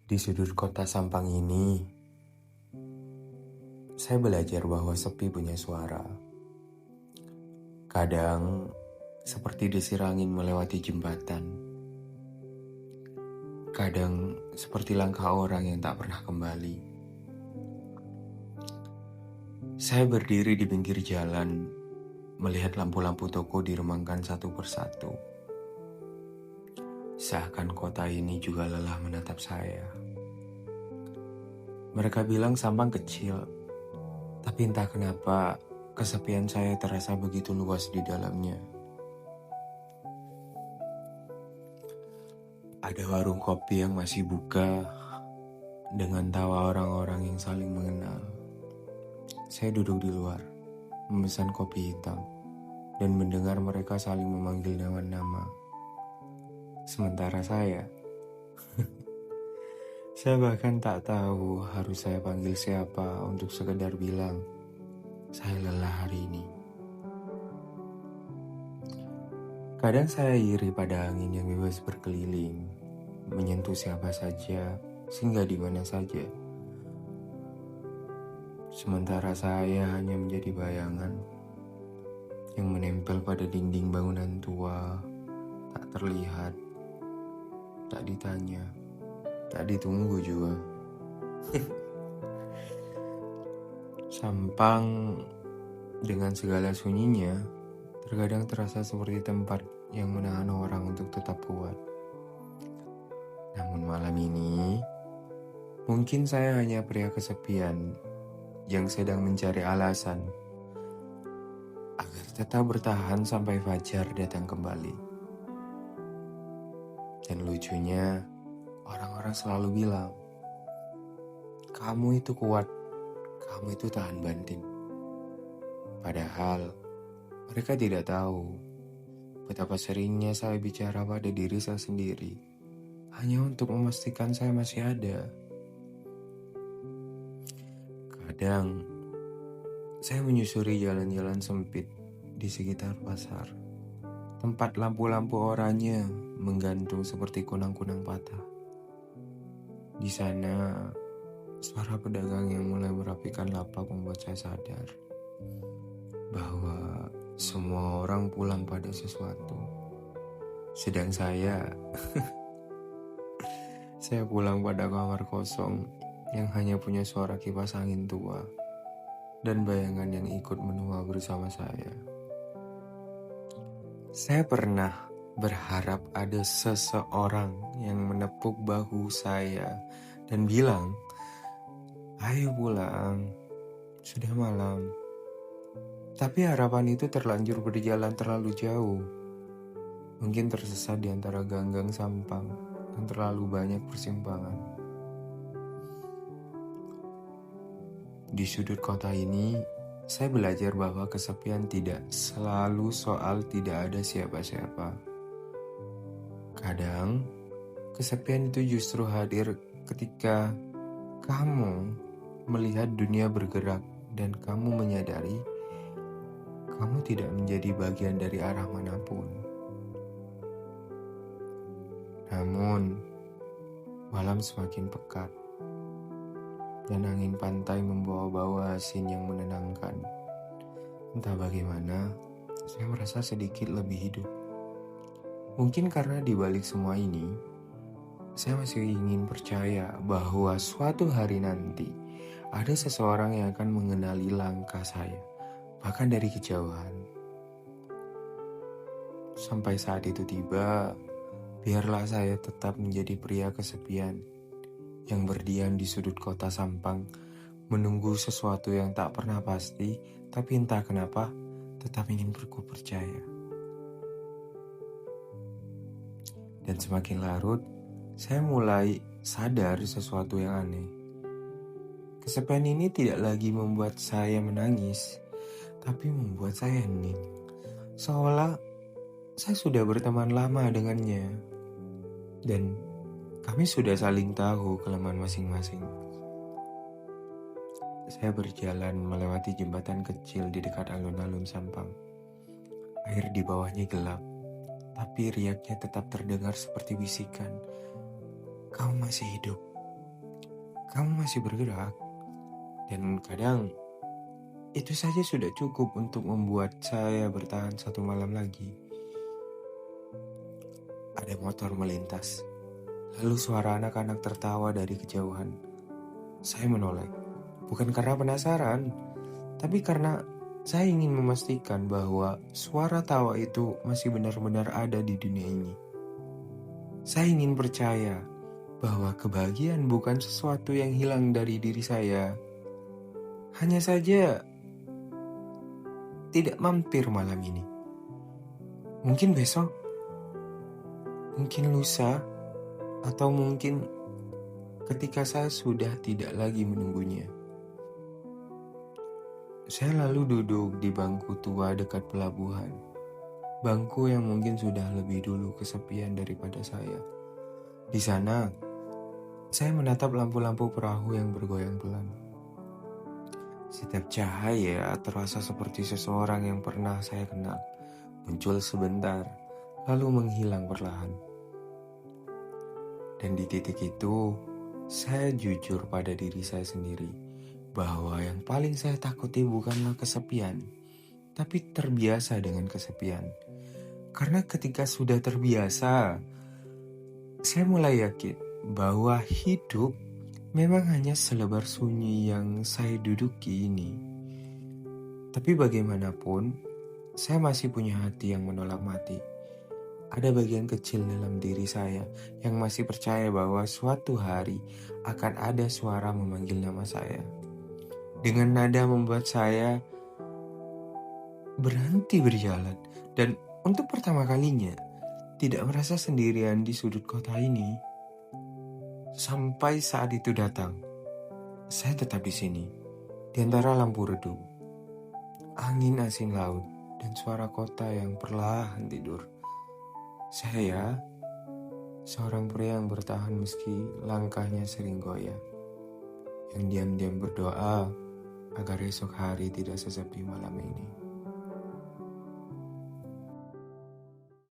Di sudut kota Sampang ini, saya belajar bahwa sepi punya suara. Kadang, seperti desir angin melewati jembatan. Kadang, seperti langkah orang yang tak pernah kembali. Saya berdiri di pinggir jalan, melihat lampu-lampu toko diremangkan satu persatu. Seakan kota ini juga lelah menatap saya. Mereka bilang Sampang kecil, tapi entah kenapa kesepian saya terasa begitu luas di dalamnya. Ada warung kopi yang masih buka dengan tawa orang-orang yang saling mengenal. Saya duduk di luar, memesan kopi hitam, dan mendengar mereka saling memanggil dengan nama. Sementara saya bahkan tak tahu harus saya panggil siapa untuk sekedar bilang, saya lelah hari ini. Kadang saya iri pada angin yang bebas berkeliling, menyentuh siapa saja, singgah di mana saja. Sementara saya hanya menjadi bayangan yang menempel pada dinding bangunan tua, tak terlihat, tak ditanya, tak ditunggu juga. Sampang dengan segala sunyinya, terkadang terasa seperti tempat yang menahan orang untuk tetap kuat. Namun malam ini, mungkin saya hanya pria kesepian yang sedang mencari alasan agar tetap bertahan sampai fajar datang kembali. Dan lucunya, orang-orang selalu bilang, kamu itu kuat, kamu itu tahan banting. Padahal, mereka tidak tahu betapa seringnya saya bicara pada diri saya sendiri, hanya untuk memastikan saya masih ada. Kadang, saya menyusuri jalan-jalan sempit di sekitar pasar, tempat lampu-lampu oranye menggantung seperti kunang-kunang patah. Di sana, suara pedagang yang mulai merapikan lapak membuat saya sadar bahwa semua orang pulang pada sesuatu. Sedang saya pulang pada kamar kosong yang hanya punya suara kipas angin tua dan bayangan yang ikut menua bersama saya. Saya pernah berharap ada seseorang yang menepuk bahu saya dan bilang, ayo pulang, sudah malam. Tapi harapan itu terlanjur berjalan terlalu jauh. Mungkin tersesat di antara ganggang Sampang yang terlalu banyak persimpangan. Di sudut kota ini, saya belajar bahwa kesepian tidak selalu soal tidak ada siapa-siapa. Kadang, kesepian itu justru hadir ketika kamu melihat dunia bergerak dan kamu menyadari kamu tidak menjadi bagian dari arah manapun. Namun, malam semakin pekat dan angin pantai membawa-bawa asin yang menenangkan. Entah bagaimana, saya merasa sedikit lebih hidup. Mungkin karena di balik semua ini, saya masih ingin percaya bahwa suatu hari nanti ada seseorang yang akan mengenali langkah saya, bahkan dari kejauhan. Sampai saat itu tiba, biarlah saya tetap menjadi pria kesepian yang berdiam di sudut kota Sampang, menunggu sesuatu yang tak pernah pasti, tapi entah kenapa tetap ingin percaya. Dan semakin larut, saya mulai sadar sesuatu yang aneh. Kesepian ini tidak lagi membuat saya menangis, tapi membuat saya hening. Seolah saya sudah berteman lama dengannya. Dan kami sudah saling tahu kelemahan masing-masing. Saya berjalan melewati jembatan kecil di dekat alun-alun Sampang. Air di bawahnya gelap, tapi riaknya tetap terdengar seperti bisikan. Kamu masih hidup, kamu masih bergerak. Dan kadang itu saja sudah cukup untuk membuat saya bertahan satu malam lagi. Ada motor melintas, lalu suara anak-anak tertawa dari kejauhan. Saya menoleh, bukan karena penasaran, tapi karena saya ingin memastikan bahwa suara tawa itu masih benar-benar ada di dunia ini. Saya ingin percaya bahwa kebahagiaan bukan sesuatu yang hilang dari diri saya. Hanya saja tidak mampir malam ini. Mungkin besok, mungkin lusa, atau mungkin ketika saya sudah tidak lagi menunggunya. Saya lalu duduk di bangku tua dekat pelabuhan. Bangku yang mungkin sudah lebih dulu kesepian daripada saya. Di sana, saya menatap lampu-lampu perahu yang bergoyang pelan. Setiap cahaya terasa seperti seseorang yang pernah saya kenal. Muncul sebentar, lalu menghilang perlahan. Dan di titik itu, saya jujur pada diri saya sendiri bahwa yang paling saya takuti bukanlah kesepian, tapi terbiasa dengan kesepian. Karena ketika sudah terbiasa, saya mulai yakin bahwa hidup memang hanya selebar sunyi yang saya duduki ini. Tapi bagaimanapun, saya masih punya hati yang menolak mati. Ada bagian kecil dalam diri saya yang masih percaya bahwa suatu hari akan ada suara memanggil nama saya. Dengan nada membuat saya berhenti berjalan. Dan untuk pertama kalinya, tidak merasa sendirian di sudut kota ini. Sampai saat itu datang, saya tetap di sini, di antara lampu redup, angin asing laut, dan suara kota yang perlahan tidur. Saya, seorang pria yang bertahan meski langkahnya sering goyah, yang diam-diam berdoa agar esok hari tidak sesepi malam ini.